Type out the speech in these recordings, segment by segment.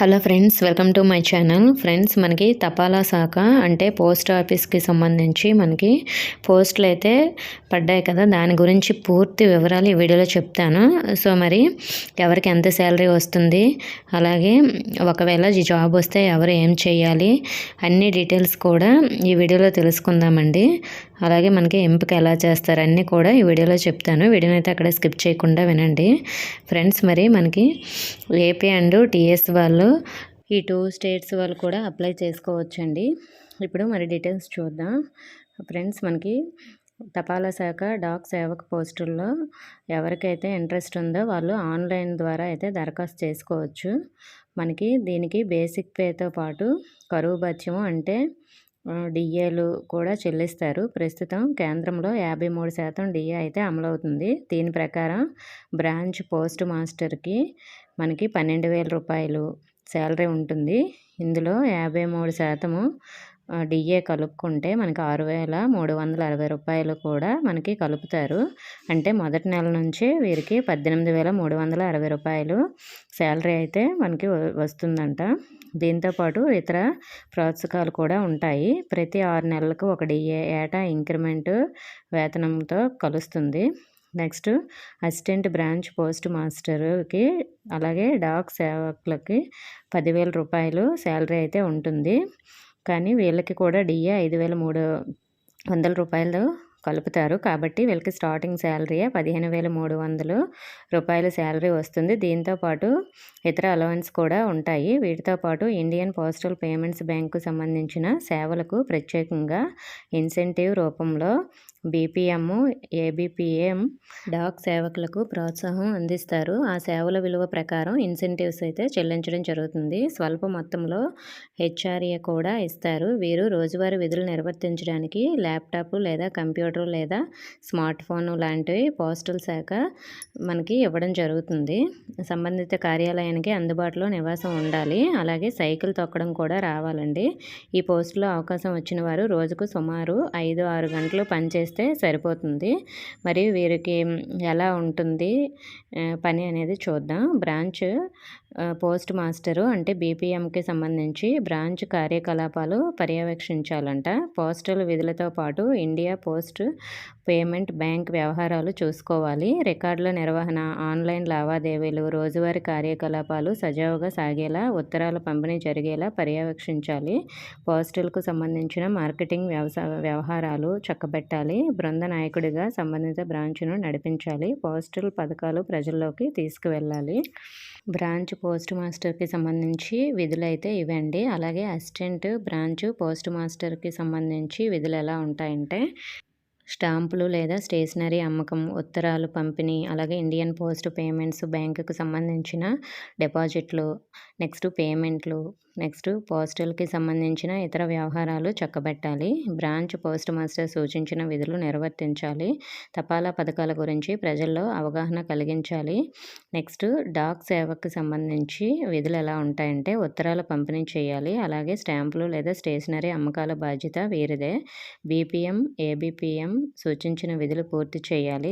Hello friends, welcome to my channel. Friends, మనకి తపాలా శాఖ అంటే పోస్ట్ ఆఫీస్కి సంబంధించి మనకి పోస్టులు అయితే పడ్డాయి కదా, దాని గురించి పూర్తి వివరాలు ఈ వీడియోలో చెప్తాను. సో మరి ఎవరికి ఎంత శాలరీ వస్తుంది, అలాగే ఒకవేళ ఈ జాబ్ వస్తే ఎవరు ఏం చేయాలి, అన్ని డీటెయిల్స్ కూడా ఈ వీడియోలో తెలుసుకుందామండి. అలాగే మనకి ఎంపిక ఎలా చేస్తారు అన్నీ కూడా ఈ వీడియోలో చెప్తాను. వీడియోని అయితే అక్కడ స్కిప్ చేయకుండా వినండి. ఫ్రెండ్స్, మరి మనకి ఏపీ అండ్ టీఎస్ వాళ్ళు ఈ 2 స్టేట్స్ వాళ్ళు కూడా అప్లై చేసుకోవచ్చండి. ఇప్పుడు మరి డీటెయిల్స్ చూద్దాం. ఫ్రెండ్స్, మనకి తపాలా శాఖ డాక్ సేవక్ పోస్టుల్లో ఎవరికైతే ఇంట్రెస్ట్ ఉందో వాళ్ళు ఆన్లైన్ ద్వారా అయితే దరఖాస్తు చేసుకోవచ్చు. మనకి దీనికి బేసిక్ పేతో పాటు కరువు భత్యము అంటే డిఏలు కూడా చెల్లిస్తారు. ప్రస్తుతం కేంద్రంలో 53% డిఏ అయితే అమలవుతుంది. దీని ప్రకారం బ్రాంచ్ పోస్ట్ మాస్టర్కి మనకి 12,000 రూపాయలు శాలరీ ఉంటుంది. ఇందులో 53% డిఏ కలుపుకుంటే మనకి 6,360 రూపాయలు కూడా మనకి కలుపుతారు. అంటే మొదటి నెల నుంచి వీరికి 18,360 రూపాయలు శాలరీ అయితే మనకి వస్తుందంట. దీంతోపాటు ఇతర ప్రోత్సాహకాలు కూడా ఉంటాయి. ప్రతి 6 నెలలకు ఒక డిఏ ఏటా ఇంక్రిమెంట్ వేతనంతో కలుస్తుంది. నెక్స్ట్, అసిస్టెంట్ బ్రాంచ్ పోస్ట్ మాస్టర్కి అలాగే డాక్ సేవకులకి 10,000 రూపాయలు శాలరీ అయితే ఉంటుంది. కానీ వీళ్ళకి కూడా డిఏ 5,300 రూపాయలు కలుపుతారు. కాబట్టి వీళ్ళకి స్టార్టింగ్ శాలరీయే 15,300 రూపాయల శాలరీ వస్తుంది. దీంతోపాటు ఇతర అలవెన్స్ కూడా ఉంటాయి. వీటితో పాటు ఇండియన్ పోస్టల్ పేమెంట్స్ బ్యాంకు సంబంధించిన సేవలకు ప్రత్యేకంగా ఇన్సెంటివ్ రూపంలో బీపీఎం, ఏబీపీఎం డాక్ సేవకులకు ప్రోత్సాహం అందిస్తారు. ఆ సేవల విలువ ప్రకారం ఇన్సెంటివ్స్ అయితే చెల్లించడం జరుగుతుంది. స్వల్ప మొత్తంలో హెచ్ఆర్ఏ కూడా ఇస్తారు. వీరు రోజువారీ విధులు నిర్వర్తించడానికి ల్యాప్టాప్ లేదా కంప్యూటర్ లేదా స్మార్ట్ ఫోన్ లాంటివి పోస్టల్ శాఖ మనకి ఇవ్వడం జరుగుతుంది. సంబంధిత కార్యాలయానికి అందుబాటులో నివాసం ఉండాలి. అలాగే సైకిల్ తొక్కడం కూడా రావాలండి. ఈ పోస్టులో అవకాశం వచ్చిన వారు రోజుకు సుమారు 5-6 గంటలు పనిచేస్తే సరిపోతుంది. మరి వీరికి ఎలా ఉంటుంది పని అనేది చూద్దాం. బ్రాంచ్ పోస్ట్ మాస్టరు అంటే బీపీఎంకి సంబంధించి బ్రాంచ్ కార్యకలాపాలు పర్యవేక్షించాలంట. పోస్టల్ విధులతో పాటు ఇండియా పోస్ట్ పేమెంట్ బ్యాంక్ వ్యవహారాలు చూసుకోవాలి. రికార్డుల నిర్వహణ, ఆన్లైన్ లావాదేవీలు, రోజువారీ కార్యకలాపాలు సజావుగా సాగేలా, ఉత్తరాల పంపిణీ జరిగేలా పర్యవేక్షించాలి. పోస్టల్కు సంబంధించిన మార్కెటింగ్ వ్యవహారాలు చక్కబెట్టాలి. బృంద నాయకుడిగా సంబంధిత బ్రాంచ్ను నడిపించాలి. పోస్టల్ పథకాలు ప్రజల్లోకి తీసుకువెళ్ళాలి. బ్రాంచ్ పోస్ట్ మాస్టర్కి సంబంధించి విధులు అయితే ఇవండి. అలాగే అసిస్టెంట్ బ్రాంచ్ పోస్ట్ మాస్టర్కి సంబంధించి విధులు ఎలా ఉంటాయంటే స్టాంపులు లేదా స్టేషనరీ అమ్మకం, ఉత్తరాలు పంపిణీ, అలాగే ఇండియన్ పోస్ట్ పేమెంట్స్ బ్యాంకుకు సంబంధించిన డిపాజిట్లు, నెక్స్ట్ పేమెంట్లు, నెక్స్ట్ పోస్టల్కి సంబంధించిన ఇతర వ్యవహారాలు చక్కబెట్టాలి. బ్రాంచ్ పోస్ట్ మాస్టర్ సూచించిన విధులు నిర్వర్తించాలి. తపాలా పథకాల గురించి ప్రజల్లో అవగాహన కలిగించాలి. నెక్స్ట్, డాక్ సేవకు సంబంధించి విధులు ఎలా ఉంటాయంటే ఉత్తరాలు పంపిణీ చేయాలి. అలాగే స్టాంపులు లేదా స్టేషనరీ అమ్మకాల బాధ్యత వీరిదే. బీపీఎం, ఏబీపీఎం సూచించిన విధులు పూర్తి చేయాలి.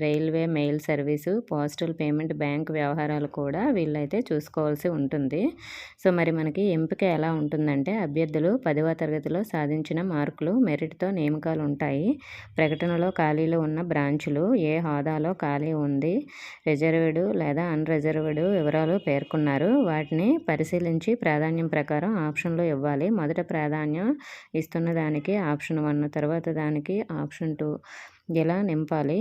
Railway mail service, postal payment bank వ్యవహారాలు కూడా వీళ్ళైతే చూసుకోవాల్సి ఉంటుంది. సో మరి మనకి ఎంపిక ఎలా ఉంటుందంటే అభ్యర్థులు 10వ తరగతిలో సాధించిన మార్కులు, మెరిట్తో నియామకాలు ఉంటాయి. ప్రకటనలో ఖాళీలు ఉన్న బ్రాంచులు, ఏ హోదాలో ఖాళీ ఉంది, రిజర్వ్డ్ లేదా అన్రిజర్వ్డ్ వివరాలు పేర్కొన్నారు. వాటిని పరిశీలించి ప్రాధాన్యం ప్రకారం ఆప్షన్లు ఇవ్వాలి. మొదట ప్రాధాన్యం ఇస్తున్న దానికి ఆప్షన్ 1, తర్వాత దానికి ఆప్షన్ 2 ఇలా నింపాలి.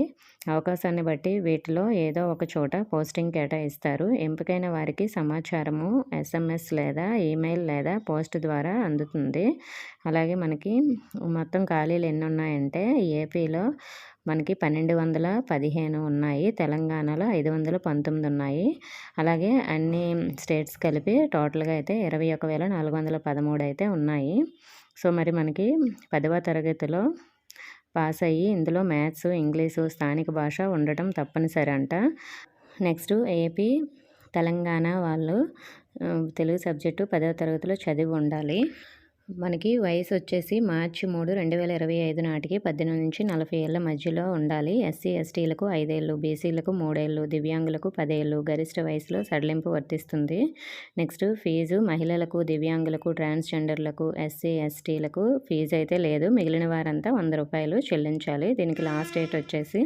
అవకాశాన్ని బట్టి వీటిలో ఏదో ఒక చోట పోస్టింగ్ కేటాయిస్తారు. ఎంపికైన వారికి సమాచారము SMS లేదా ఈమెయిల్ లేదా పోస్ట్ ద్వారా అందుతుంది. అలాగే మనకి మొత్తం ఖాళీలు ఎన్ని ఉన్నాయంటే ఏపీలో మనకి 1,215 ఉన్నాయి. తెలంగాణలో 519 ఉన్నాయి. అలాగే అన్ని స్టేట్స్ కలిపి టోటల్గా అయితే 21,413 అయితే ఉన్నాయి. సో మరి మనకి 10వ తరగతిలో పాస్ అయ్యి ఇందులో మ్యాథ్స్, ఇంగ్లీషు, స్థానిక భాష ఉండటం తప్పనిసరి అంట. నెక్స్ట్, ఏపీ, తెలంగాణ వాళ్ళు తెలుగు సబ్జెక్టు 10వ తరగతిలో చదివి ఉండాలి. మనకి వయసు వచ్చేసి మార్చి 3, 2025 నాటికి 18-40 ఏళ్ల మధ్యలో ఉండాలి. ఎస్సీ, ఎస్టీలకు 5 ఏళ్ళు, బీసీలకు 3 ఏళ్ళు, దివ్యాంగులకు 10 ఏళ్ళు. గరిష్ట వయసులో సడలింపు వర్తిస్తుంది. నెక్స్ట్ ఫీజు మహిళలకు, దివ్యాంగులకు, ట్రాన్స్జెండర్లకు, ఎస్సీ, ఎస్టీలకు ఫీజు అయితే లేదు. మిగిలిన వారంతా ₹100 చెల్లించాలి. దీనికి లాస్ట్ డేట్ వచ్చేసి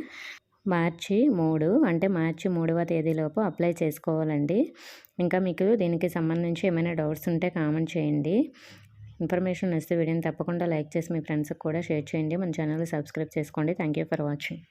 మార్చి 3 అంటే మార్చి 3వ తేదీలోపు అప్లై చేసుకోవాలండి. ఇంకా మీకు దీనికి సంబంధించి ఏమైనా డౌట్స్ ఉంటే కామెంట్ చేయండి. ఇన్ఫర్మేషన్ నచ్చితే వీడియోని తప్పకుండా లైక్ చేసి మీ ఫ్రెండ్స్కి కూడా షేర్ చేయండి. మన ఛానల్ సబ్స్క్రైబ్ చేసుకోండి. Thank you for watching.